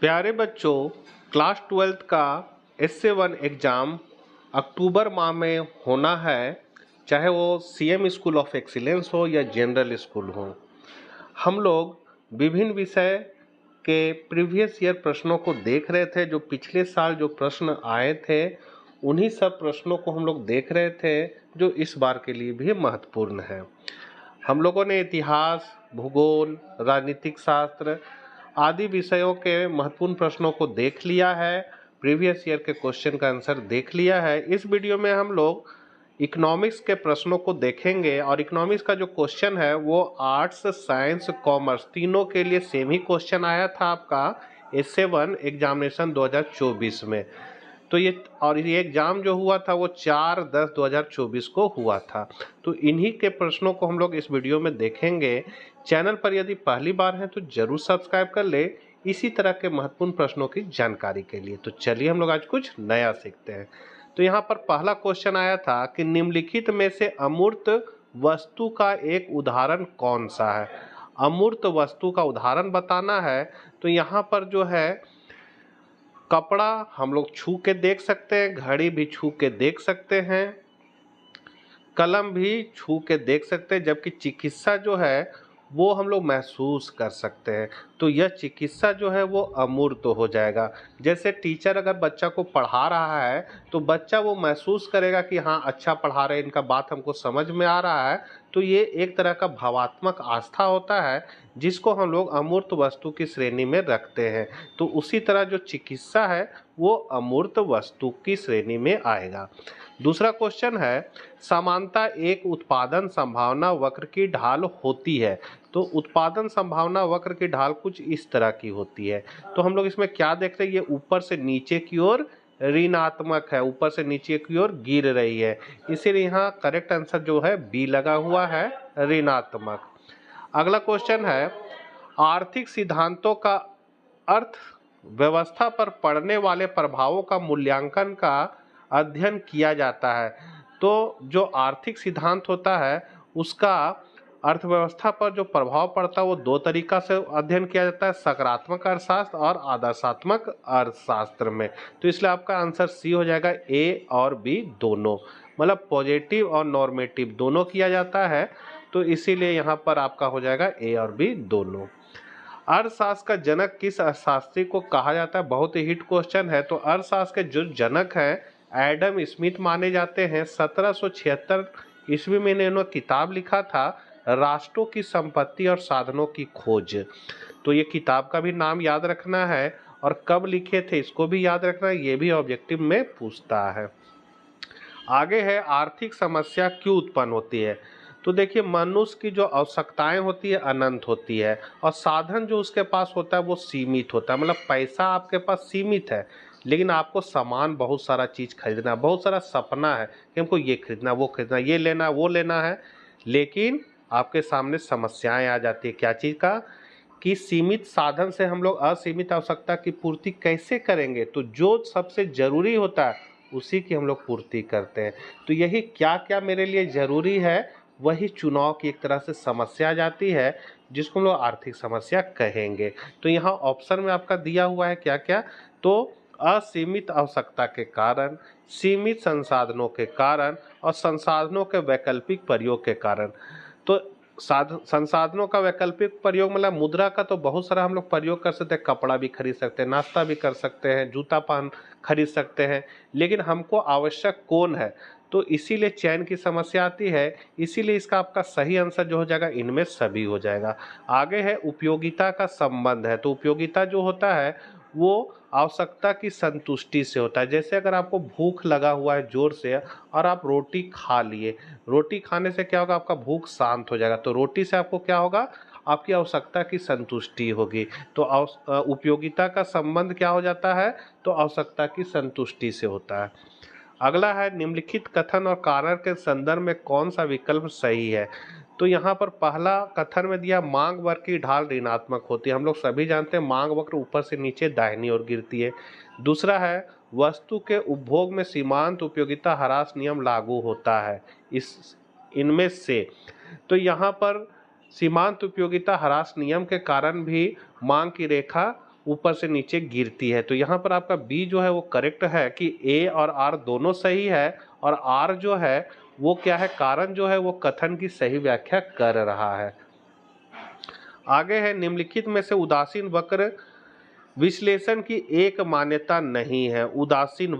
प्यारे बच्चों, class 12th का एस1 एग्ज़ाम अक्टूबर माह में होना है। चाहे वो सीएम स्कूल ऑफ एक्सीलेंस हो या जनरल स्कूल हो। हम लोग विभिन्न विषय के प्रीवियस ईयर प्रश्नों को देख रहे थे। जो पिछले साल जो प्रश्न आए थे उन्हीं सब प्रश्नों को हम लोग देख रहे थे, जो इस बार के लिए भी महत्वपूर्ण है। हम लोगों ने इतिहास, भूगोल, राजनीतिक शास्त्र आदि विषयों के महत्वपूर्ण प्रश्नों को देख लिया है। प्रीवियस ईयर के क्वेश्चन का आंसर देख लिया है। इस वीडियो में हम लोग इकोनॉमिक्स के प्रश्नों को देखेंगे और इकोनॉमिक्स का जो क्वेश्चन है वो आर्ट्स, साइंस, कॉमर्स तीनों के लिए सेम ही क्वेश्चन आया था आपका एस1 एग्जामिनेशन 2024 में। तो ये एग्ज़ाम जो हुआ था वो 4/10/2024 को हुआ था। तो इन्हीं के प्रश्नों को हम लोग इस वीडियो में देखेंगे। चैनल पर यदि पहली बार हैं तो जरूर सब्सक्राइब कर ले इसी तरह के महत्वपूर्ण प्रश्नों की जानकारी के लिए। तो चलिए हम लोग आज कुछ नया सीखते हैं। तो यहाँ पर पहला क्वेश्चन आया था कि निम्नलिखित में से अमूर्त वस्तु का एक उदाहरण कौन सा है। अमूर्त वस्तु का उदाहरण बताना है। तो यहाँ पर जो है कपड़ा हम लोग छू के देख सकते हैं, घड़ी भी छू के देख सकते हैं, कलम भी छू के देख सकते हैं, जबकि चिकित्सा जो है वो हम लोग महसूस कर सकते हैं। तो यह चिकित्सा जो है वो अमूर्त हो जाएगा। जैसे टीचर अगर बच्चा को पढ़ा रहा है तो बच्चा वो महसूस करेगा कि हाँ अच्छा पढ़ा रहे हैं, इनका बात हमको समझ में आ रहा है। तो ये एक तरह का भावात्मक आस्था होता है जिसको हम लोग अमूर्त वस्तु की श्रेणी में रखते हैं। तो उसी तरह जो चिकित्सा है वो अमूर्त वस्तु की श्रेणी में आएगा। दूसरा क्वेश्चन है, समानता एक उत्पादन संभावना वक्र की ढाल होती है। तो उत्पादन संभावना वक्र की ढाल कुछ इस तरह की होती है। तो हम लोग इसमें क्या देख रहे हैं, ये ऊपर से नीचे की ओर ऋणात्मक है, ऊपर से नीचे की ओर गिर रही है, इसीलिए यहाँ करेक्ट आंसर जो है बी लगा हुआ है, ऋणात्मक। अगला क्वेश्चन है, आर्थिक सिद्धांतों का अर्थव्यवस्था पर पड़ने वाले प्रभावों का मूल्यांकन का अध्ययन किया जाता है। तो जो आर्थिक सिद्धांत होता है उसका अर्थव्यवस्था पर जो प्रभाव पड़ता है वो दो तरीका से अध्ययन किया जाता है, सकारात्मक अर्थशास्त्र और आदर्शात्मक अर्थशास्त्र में। तो इसलिए आपका आंसर सी हो जाएगा, ए और बी दोनों, मतलब पॉजिटिव और नॉर्मेटिव दोनों किया जाता है। तो इसीलिए यहाँ पर आपका हो जाएगा ए और बी दोनों। अर्थशास्त्र का जनक किस अर्थशास्त्री को कहा जाता है, बहुत ही हिट क्वेश्चन है। तो अर्थशास्त्र के जो जनक हैं एडम स्मिथ माने जाते हैं। 1776 ईस्वी में इन्होंने किताब लिखा था, राष्ट्रों की संपत्ति और साधनों की खोज। तो ये किताब का भी नाम याद रखना है और कब लिखे थे इसको भी याद रखना है, ये भी ऑब्जेक्टिव में पूछता है। आगे है, आर्थिक समस्या क्यों उत्पन्न होती है। तो देखिए, मनुष्य की जो आवश्यकताएं होती है अनंत होती है और साधन जो उसके पास होता है वो सीमित होता है। मतलब पैसा आपके पास सीमित है लेकिन आपको सामान बहुत सारा चीज़ खरीदना है, बहुत सारा सपना है कि हमको ये खरीदना, वो खरीदना, ये लेना, वो लेना है, लेकिन आपके सामने समस्याएं आ जाती है। क्या चीज़ का, कि सीमित साधन से हम लोग असीमित आवश्यकता की पूर्ति कैसे करेंगे। तो जो सबसे ज़रूरी होता है उसी की हम लोग पूर्ति करते हैं। तो यही क्या क्या मेरे लिए ज़रूरी है, वही चुनाव की एक तरह से समस्या आ जाती है जिसको हम लोग आर्थिक समस्या कहेंगे। तो यहाँ ऑप्शन में आपका दिया हुआ है क्या क्या, तो असीमित आवश्यकता के कारण, सीमित संसाधनों के कारण और संसाधनों के वैकल्पिक प्रयोग के कारण। तो संसाधनों का वैकल्पिक प्रयोग मतलब मुद्रा का तो बहुत सारा हम लोग प्रयोग कर सकते हैं, कपड़ा भी खरीद सकते हैं, नाश्ता भी कर सकते हैं, जूता पहन खरीद सकते हैं, लेकिन हमको आवश्यक कौन है, तो इसीलिए चयन की समस्या आती है। इसीलिए इसका आपका सही आंसर जो हो जाएगा इनमें सभी हो जाएगा। आगे है, उपयोगिता का संबंध है। तो उपयोगिता जो होता है वो आवश्यकता की संतुष्टि से होता है। जैसे अगर आपको भूख लगा हुआ है जोर से और आप रोटी खा लिए, रोटी खाने से क्या होगा, आपका भूख शांत हो जाएगा। तो रोटी से आपको क्या होगा, आपकी आवश्यकता की संतुष्टि होगी। तो उपयोगिता का संबंध क्या हो जाता है, तो आवश्यकता की संतुष्टि से होता है। अगला है, निम्नलिखित कथन और कारण के संदर्भ में कौन सा विकल्प सही है। तो यहाँ पर पहला कथन में दिया, मांग वक्र की ढाल ऋणात्मक होती है। हम लोग सभी जानते हैं मांग वक्र ऊपर से नीचे दाहिनी ओर गिरती है। दूसरा है, वस्तु के उपभोग में सीमांत उपयोगिता ह्रास नियम लागू होता है। इनमें से तो यहाँ पर सीमांत उपयोगिता ह्रास नियम के कारण भी मांग की रेखा ऊपर से नीचे गिरती है। तो यहाँ पर आपका बी जो है वो करेक्ट है कि ए और आर दोनों सही है, और आर जो है वो क्या है, कारण जो है वो कथन की सही व्याख्या कर रहा है। आगे है, निम्नलिखित में से उदासीन वक्र विश्लेषण की एक मान्यता नहीं है। उदासीन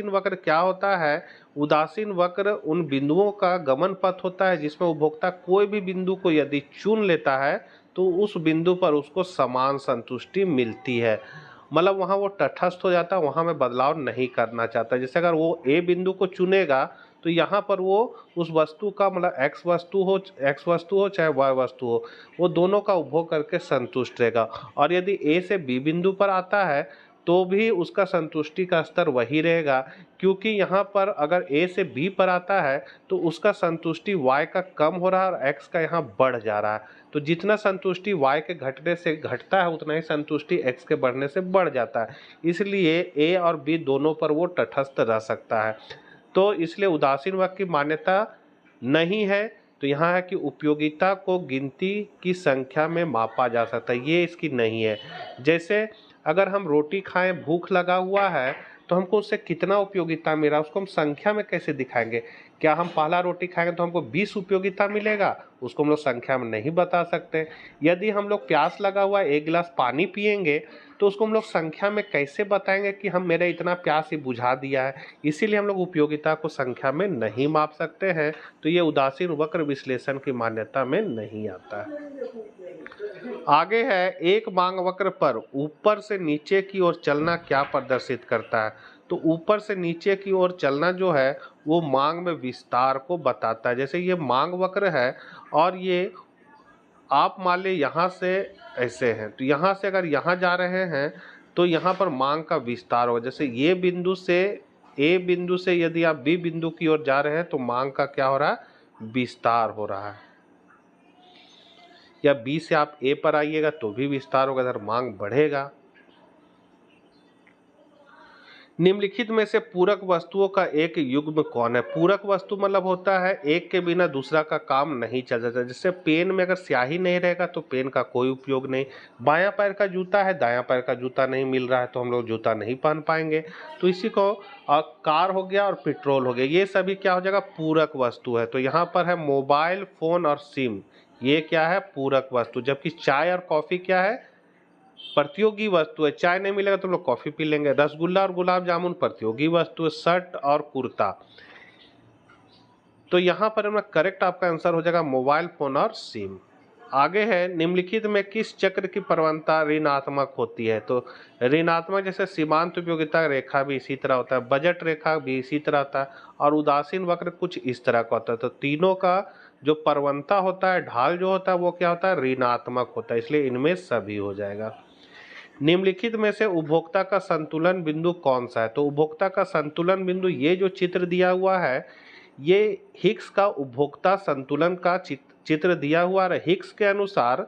वक्र क्या होता है? उदासीन वक्र उन बिंदुओं का गमन पथ होता है जिसमें उपभोक्ता कोई भी बिंदु को यदि चुन लेता है तो उस बिंदु पर उसको समान संतुष्टि मिलती है। मतलब वहाँ वो तटस्थ हो जाता है, वहाँ में बदलाव नहीं करना चाहता। जैसे अगर वो ए बिंदु को चुनेगा तो यहाँ पर वो उस वस्तु का, मतलब एक्स वस्तु हो चाहे वाई वस्तु हो, वो दोनों का उपभोग करके संतुष्ट रहेगा। और यदि ए से बी बिंदु पर आता है तो भी उसका संतुष्टि का स्तर वही रहेगा, क्योंकि यहाँ पर अगर ए से बी पर आता है तो उसका संतुष्टि वाई का कम हो रहा है और एक्स का यहाँ बढ़ जा रहा है। तो जितना संतुष्टि वाई के घटने से घटता है उतना ही संतुष्टि एक्स के बढ़ने से बढ़ जाता है। इसलिए ए और बी दोनों पर वो तटस्थ रह सकता है। तो इसलिए उदासीन वाक्य की मान्यता नहीं है। तो यहाँ है कि उपयोगिता को गिनती की संख्या में मापा जा सकता है, ये इसकी नहीं है। जैसे अगर हम रोटी खाएं, भूख लगा हुआ है, तो हमको उससे कितना उपयोगिता मिला उसको हम संख्या में कैसे दिखाएंगे? क्या हम पहला रोटी खाएंगे तो हमको 20 उपयोगिता मिलेगा? उसको हम लोग संख्या में नहीं बता सकते। यदि हम लोग प्यास लगा हुआ एक गिलास पानी पिएंगे तो उसको हम लोग संख्या में कैसे बताएंगे कि हम मेरा इतना प्यास ही बुझा दिया है? इसीलिए हम लोग उपयोगिता को संख्या में नहीं माप सकते हैं। तो ये उदासीन वक्र विश्लेषण की मान्यता में नहीं आता है। आगे है, एक मांग वक्र पर ऊपर से नीचे की ओर चलना क्या प्रदर्शित करता है? तो ऊपर से नीचे की ओर चलना जो है वो मांग में विस्तार को बताता है। जैसे ये मांग वक्र है और ये आप मान ले यहाँ से ऐसे हैं, तो यहाँ से अगर यहाँ जा रहे हैं तो यहाँ पर मांग का विस्तार होगा। जैसे ये बिंदु से, ए बिंदु से यदि आप बी बिंदु की ओर जा रहे हैं तो मांग का क्या हो रहा है? विस्तार हो रहा है। या बी से आप ए पर आइएगा तो भी विस्तार होगा, इधर मांग बढ़ेगा। निम्नलिखित में से पूरक वस्तुओं का एक युग्म कौन है? पूरक वस्तु मतलब होता है एक के बिना दूसरा का काम नहीं चल सकता। जैसे पेन में अगर स्याही नहीं रहेगा तो पेन का कोई उपयोग नहीं। बायां पैर का जूता है, दायां पैर का जूता नहीं मिल रहा है तो हम लोग जूता नहीं पहन पाएंगे। तो इसी को कार हो गया और पेट्रोल हो गया, ये सभी क्या हो जाएगा? पूरक वस्तु है। तो यहाँ पर है मोबाइल फोन और सिम, ये क्या है? पूरक वस्तु। जबकि चाय और कॉफी क्या है? प्रतियोगी वस्तु है। चाय नहीं मिलेगा तो लोग कॉफी पी लेंगे। रसगुल्ला और गुलाब जामुन प्रतियोगी वस्तु है। शर्ट और कुर्ता। तो यहाँ पर हमें करेक्ट आपका आंसर हो जाएगा मोबाइल फोन और सिम। आगे है, निम्नलिखित में किस चक्र की प्रवणता ऋणात्मक होती है? तो ऋणात्मक जैसे सीमांत उपयोगिता रेखा भी इसी तरह होता है, बजट रेखा भी इसी तरह होता है, और उदासीन वक्र कुछ इस तरह का होता है। तो तीनों का जो प्रवणता होता है, ढाल जो होता है वो क्या होता है? ऋणात्मक होता है। इसलिए इनमें सभी हो जाएगा। निम्नलिखित में से उपभोक्ता का संतुलन बिंदु कौन सा है? तो उपभोक्ता का संतुलन बिंदु, ये जो चित्र दिया हुआ है ये हिग्स का उपभोक्ता संतुलन का चित्र दिया हुआ है। हिग्स के अनुसार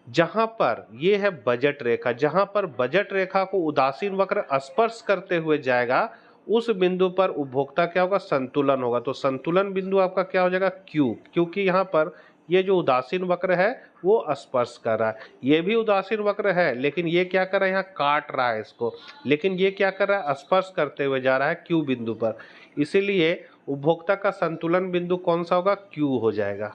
जहां पर ये है बजट रेखा, जहां पर बजट रेखा को उदासीन वक्र स्पर्श करते हुए जाएगा उस बिंदु पर उपभोक्ता क्या होगा? संतुलन होगा। तो संतुलन बिंदु आपका क्या हो जाएगा? क्यू, क्योंकि यहाँ पर ये जो उदासीन वक्र है वो स्पर्श कर रहा है। ये भी उदासीन वक्र है लेकिन ये क्या कर रहा है? यहाँ काट रहा है इसको, लेकिन ये क्या कर रहा है? स्पर्श करते हुए जा रहा है क्यू बिंदु पर। इसीलिए उपभोक्ता का संतुलन बिंदु कौन सा होगा? क्यू हो जाएगा।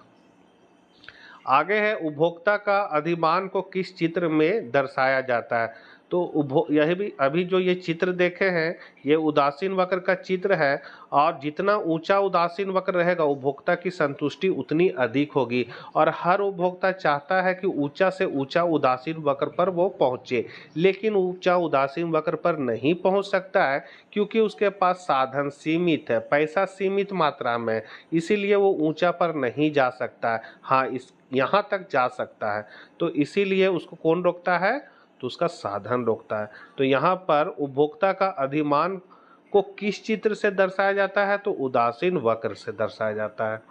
आगे है, उपभोक्ता का अधिमान को किस चित्र में दर्शाया जाता है? तो यह भी अभी जो ये चित्र देखे हैं ये उदासीन वक्र का चित्र है, और जितना ऊंचा उदासीन वक्र रहेगा उपभोक्ता की संतुष्टि उतनी अधिक होगी। और हर उपभोक्ता चाहता है कि ऊंचा से ऊंचा उदासीन वक्र पर वो पहुंचे, लेकिन ऊंचा उदासीन वक्र पर नहीं पहुंच सकता है क्योंकि उसके पास साधन सीमित है, पैसा सीमित मात्रा में है। इसीलिए वो ऊंचा पर नहीं जा सकता है। हाँ, इस यहाँ तक जा सकता है, तो इसीलिए उसको कौन रोकता है? तो उसका साधन रोकता है। तो यहाँ पर उपभोक्ता का अधिमान को किस चित्र से दर्शाया जाता है? तो उदासीन वक्र से दर्शाया जाता है।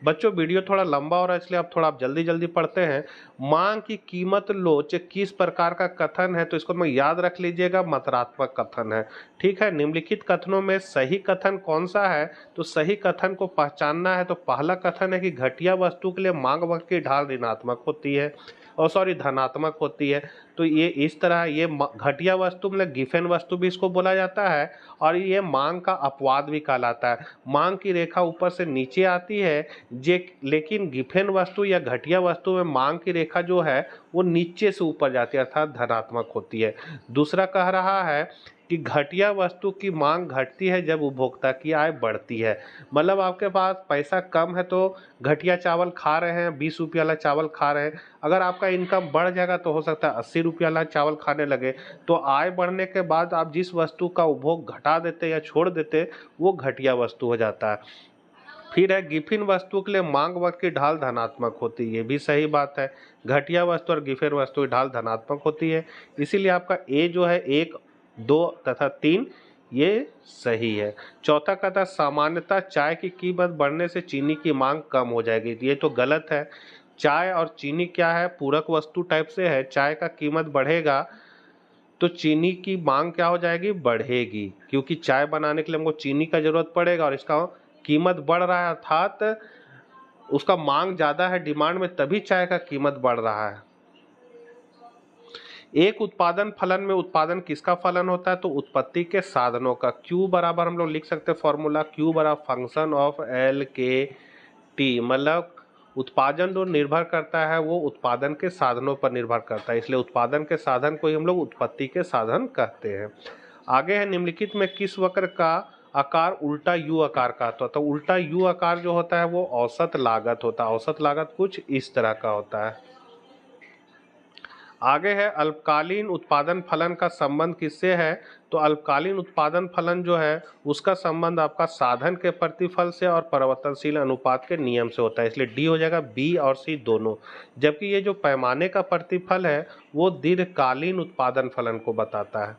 बच्चों वीडियो थोड़ा लंबा हो रहा है इसलिए आप जल्दी जल्दी पढ़ते हैं। मांग की कीमत लोच किस प्रकार का कथन है? तो इसको मैं याद रख लीजिएगा, मात्रात्मक कथन है। ठीक है, निम्नलिखित कथनों में सही कथन कौन सा है? तो सही कथन को पहचानना है। तो पहला कथन है कि घटिया वस्तु के लिए मांग वक्र की ढाल ऋणात्मक होती है, और धनात्मक होती है। तो ये इस तरह ये घटिया वस्तु मतलब गिफेन वस्तु भी इसको बोला जाता है, और ये मांग का अपवाद भी कहलाता है। मांग की रेखा ऊपर से नीचे आती है, जे लेकिन गिफेन वस्तु या घटिया वस्तु में मांग की रेखा जो है वो नीचे से ऊपर जाती है, अर्थात धनात्मक होती है। दूसरा कह रहा है कि घटिया वस्तु की मांग घटती है जब उपभोक्ता की आय बढ़ती है। मतलब आपके पास पैसा कम है तो घटिया चावल खा रहे हैं, 20 रुपये वाला चावल खा रहे हैं। अगर आपका इनकम बढ़ जाएगा तो हो सकता है 80 रुपये वाला चावल खाने लगे। तो आय बढ़ने के बाद आप जिस वस्तु का उपभोग घटा देते या छोड़ देते वो घटिया वस्तु हो जाता है। फिर है गिफिन वस्तु के लिए मांग वक्र की ढाल धनात्मक होती है, ये भी सही बात है। घटिया वस्तु और गिफिन वस्तु की ढाल धनात्मक होती है, इसीलिए आपका ए जो है 1, 2 तथा 3 ये सही है। चौथा कहता है सामान्यतः चाय की कीमत बढ़ने से चीनी की मांग कम हो जाएगी, ये तो गलत है। चाय और चीनी क्या है, पूरक वस्तु टाइप से है। चाय का कीमत बढ़ेगा तो चीनी की मांग क्या हो जाएगी, बढ़ेगी, क्योंकि चाय बनाने के लिए हमको चीनी का जरूरत पड़ेगा और इसका कीमत बढ़ रहा है, अर्थात उसका मांग ज्यादा है डिमांड में, तभी चाय का कीमत बढ़ रहा है। एक उत्पादन फलन में उत्पादन किसका फलन होता है, तो उत्पत्ति के साधनों का। Q बराबर हम लोग लिख सकते हैं फॉर्मूला, Q बराबर function of L K T, मतलब उत्पादन जो निर्भर करता है वो उत्पादन के साधनों पर निर्भर करता है, इसलिए उत्पादन के साधन को ही हम लोग उत्पत्ति के साधन कहते हैं। आगे है निम्नलिखित में किस वक्र का आकार उल्टा यू आकार का होता है, तो उल्टा यू आकार जो होता है वो औसत लागत होता है। औसत लागत कुछ इस तरह का होता है। आगे है अल्पकालीन उत्पादन फलन का संबंध किससे है, तो अल्पकालीन उत्पादन फलन जो है उसका संबंध आपका साधन के प्रतिफल से और परिवर्तनशील अनुपात के नियम से होता है, इसलिए डी हो जाएगा, बी और सी दोनों। जबकि ये जो पैमाने का प्रतिफल है वो दीर्घकालीन उत्पादन फलन को बताता है।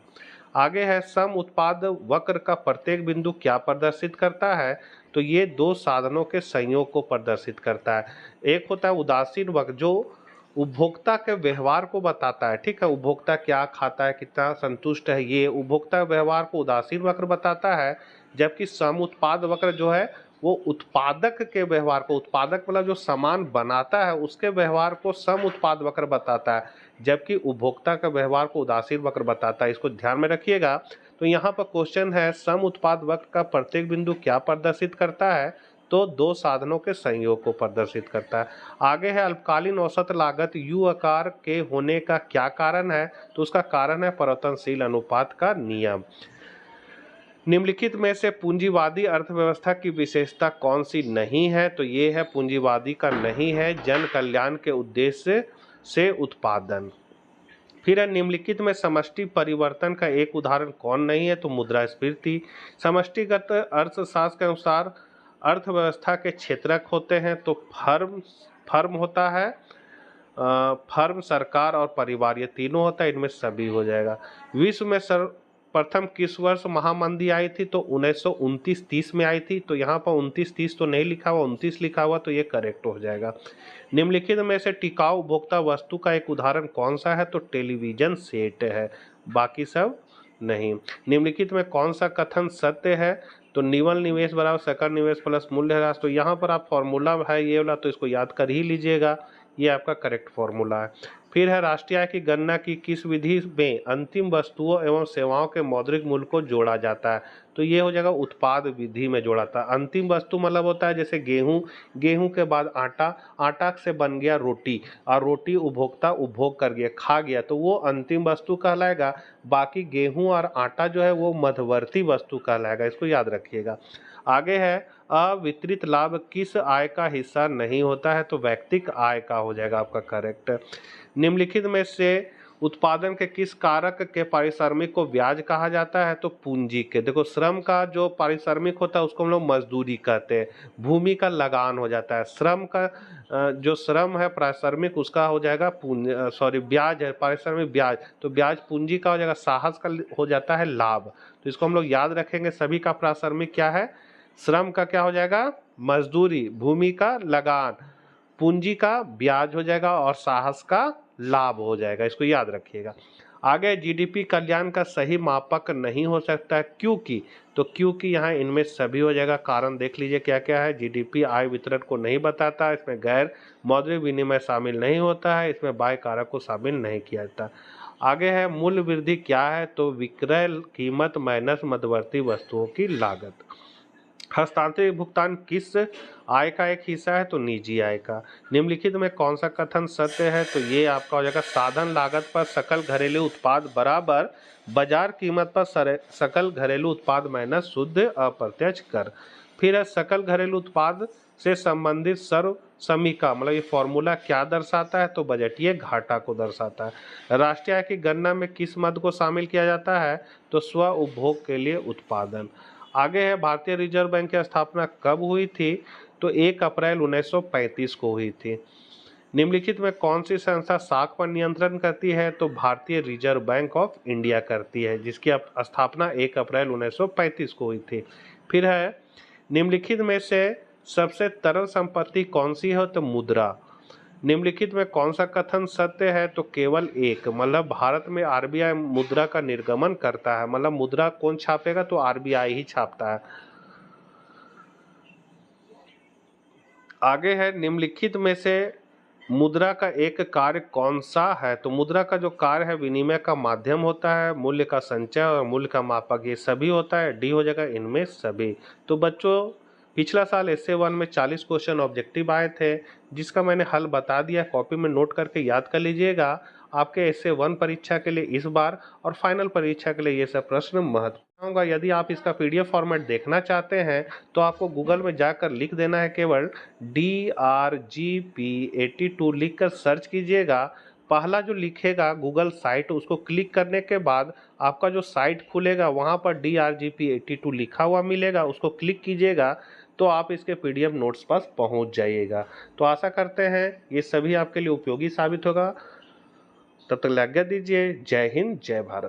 आगे है सम उत्पाद वक्र का प्रत्येक बिंदु क्या प्रदर्शित करता है, तो ये दो साधनों के संयोग को प्रदर्शित करता है। एक होता है उदासीन वक्र जो उपभोक्ता के व्यवहार को बताता है, ठीक है, उपभोक्ता क्या खाता है, कितना संतुष्ट है, ये उपभोक्ता व्यवहार को उदासीन वक्र बताता है। जबकि सम उत्पाद वक्र जो है वो उत्पादक के व्यवहार को, उत्पादक मतलब जो सामान बनाता है उसके व्यवहार को सम उत्पाद वक्र बताता है, जबकि उपभोक्ता का व्यवहार को उदासीन वक्र बताता है। इसको ध्यान में रखिएगा। तो यहाँ पर क्वेश्चन है सम उत्पाद वक्र का प्रत्येक बिंदु क्या प्रदर्शित करता है, तो दो साधनों के संयोग को प्रदर्शित करता है। आगे है अल्पकालीन औसत लागत यू आकार के होने का क्या कारण है, तो उसका कारण है परिवर्तनशील अनुपात का नियम। निम्नलिखित में से पूंजीवादी अर्थव्यवस्था की विशेषता कौन सी नहीं है, तो ये है पूंजीवादी का नहीं है जन कल्याण के उद्देश्य से उत्पादन। फिर है निम्नलिखित में समष्टि परिवर्तन का एक उदाहरण कौन नहीं है, तो मुद्रास्फीति। समष्टिगत अर्थशास्त्र के अनुसार अर्थव्यवस्था के क्षेत्रक होते हैं, तो फर्म होता है, फर्म, सरकार और परिवार, ये तीनों होता है, इनमें सभी हो जाएगा। विश्व में सर्वप्रथम किस वर्ष महामंदी आई थी, तो 1929-30 में आई थी, तो यहाँ पर 29-30 तो नहीं लिखा हुआ, 29 लिखा हुआ, तो ये करेक्ट हो जाएगा। निम्नलिखित में से टिकाऊ उपभोक्ता वस्तु का एक उदाहरण कौन सा है, तो टेलीविजन सेट है, बाकी सब नहीं। निम्नलिखित में कौन सा कथन सत्य है, तो निवल निवेश बराबर सकल निवेश प्लस मूल्यह्रास। तो यहाँ पर आप फॉर्मूला है ये वाला, तो इसको याद कर ही लीजिएगा, ये आपका करेक्ट फॉर्मूला है। फिर है राष्ट्रीय आय की गणना की किस विधि में अंतिम वस्तुओं एवं सेवाओं के मौद्रिक मूल्य को जोड़ा जाता है, तो ये हो जाएगा उत्पाद विधि में जोड़ा था। अंतिम वस्तु मतलब होता है जैसे गेहूं, गेहूं के बाद आटा, आटा से बन गया रोटी, और रोटी उपभोक्ता उपभोग कर गया, खा गया, तो वो अंतिम वस्तु कहलाएगा। बाकी गेहूं और आटा जो है वो मध्यवर्ती वस्तु कहलाएगा, इसको याद रखिएगा। आगे है अवितरित लाभ किस आय का हिस्सा नहीं होता है, तो व्यक्तिगत आय का हो जाएगा आपका करेक्ट। निम्नलिखित में से उत्पादन के किस कारक के पारिश्रमिक को ब्याज कहा जाता है, तो पूंजी के। देखो श्रम का जो पारिश्रमिक होता है उसको हम लोग मजदूरी कहते हैं, भूमि का लगान हो जाता है, श्रम का जो श्रम है पारिश्रमिक उसका हो जाएगा ब्याज है, पारिश्रमिक ब्याज, तो ब्याज पूंजी का हो जाएगा, साहस का हो जाता है लाभ। तो इसको हम लोग याद रखेंगे, सभी का पारिश्रमिक क्या है, श्रम का क्या हो जाएगा मजदूरी, भूमि का लगान, पूंजी का ब्याज हो जाएगा और साहस का लाभ हो जाएगा, इसको याद रखिएगा। आगे जीडीपी कल्याण का सही मापक नहीं हो सकता है, क्योंकि यहाँ इनमें सभी हो जाएगा। कारण देख लीजिए क्या क्या है। जीडीपी आय वितरण को नहीं बताता, इसमें गैर मौद्रिक विनिमय शामिल नहीं होता है, इसमें बाह्य कारक को शामिल नहीं किया जाता। आगे है मूल्य वृद्धि क्या है, तो विक्रय कीमत माइनस मध्यवर्ती वस्तुओं की लागत। हस्तांतरित भुगतान किस आय का एक हिस्सा है, तो निजी आय का। निम्नलिखित में कौन सा कथन सत्य है, तो ये आपका हो जाएगा साधन लागत पर सकल घरेलू उत्पाद बराबर बाजार कीमत पर सकल घरेलू उत्पाद माइनस शुद्ध अप्रत्यक्ष कर। फिर है सकल घरेलू उत्पाद से संबंधित सर्व समीका, मतलब ये फॉर्मूला क्या दर्शाता है, तो बजटीय घाटा को दर्शाता है। राष्ट्रीय आय की गणना में किस मद को शामिल किया जाता है, तो स्व उपभोग के लिए उत्पादन। आगे है भारतीय रिजर्व बैंक की स्थापना कब हुई थी, तो 1 अप्रैल 1935 को हुई थी। निम्नलिखित में कौन सी संस्था साख पर नियंत्रण करती है, तो भारतीय रिजर्व बैंक ऑफ इंडिया करती है, जिसकी स्थापना 1 अप्रैल 1935 को हुई थी। फिर है निम्नलिखित में से सबसे तरल संपत्ति कौन सी है, तो मुद्रा। निम्नलिखित में कौन सा कथन सत्य है, तो केवल एक, मतलब भारत में आरबीआई मुद्रा का निर्गमन करता है, मतलब मुद्रा कौन छापेगा, तो आरबीआई ही छापता है। आगे है निम्नलिखित में से मुद्रा का एक कार्य कौन सा है, तो मुद्रा का जो कार्य है विनिमय का माध्यम होता है, मूल्य का संचय और मूल्य का मापक, ये सभी होता है। डी हो जाएगा इनमें सभी। तो बच्चों पिछला साल एसए 1 में 40 क्वेश्चन ऑब्जेक्टिव आए थे, जिसका मैंने हल बता दिया, कॉपी में नोट करके याद कर लीजिएगा। आपके एसए 1 परीक्षा के लिए इस बार और फाइनल परीक्षा के लिए ये सब प्रश्न महत्वपूर्ण होगा। यदि आप इसका पीडीएफ फॉर्मेट देखना चाहते हैं तो आपको गूगल में जाकर लिख देना है, केवल DRGP82 लिखकर सर्च कीजिएगा। पहला जो लिखेगा गूगल साइट, उसको क्लिक करने के बाद आपका जो साइट खुलेगा वहाँ पर DRGP82 लिखा हुआ मिलेगा, उसको क्लिक कीजिएगा तो आप इसके पीडीएफ नोट्स पास पहुँच जाइएगा। तो आशा करते हैं ये सभी आपके लिए उपयोगी साबित होगा। तब तक आज्ञा दीजिए। जय हिंद, जय भारत।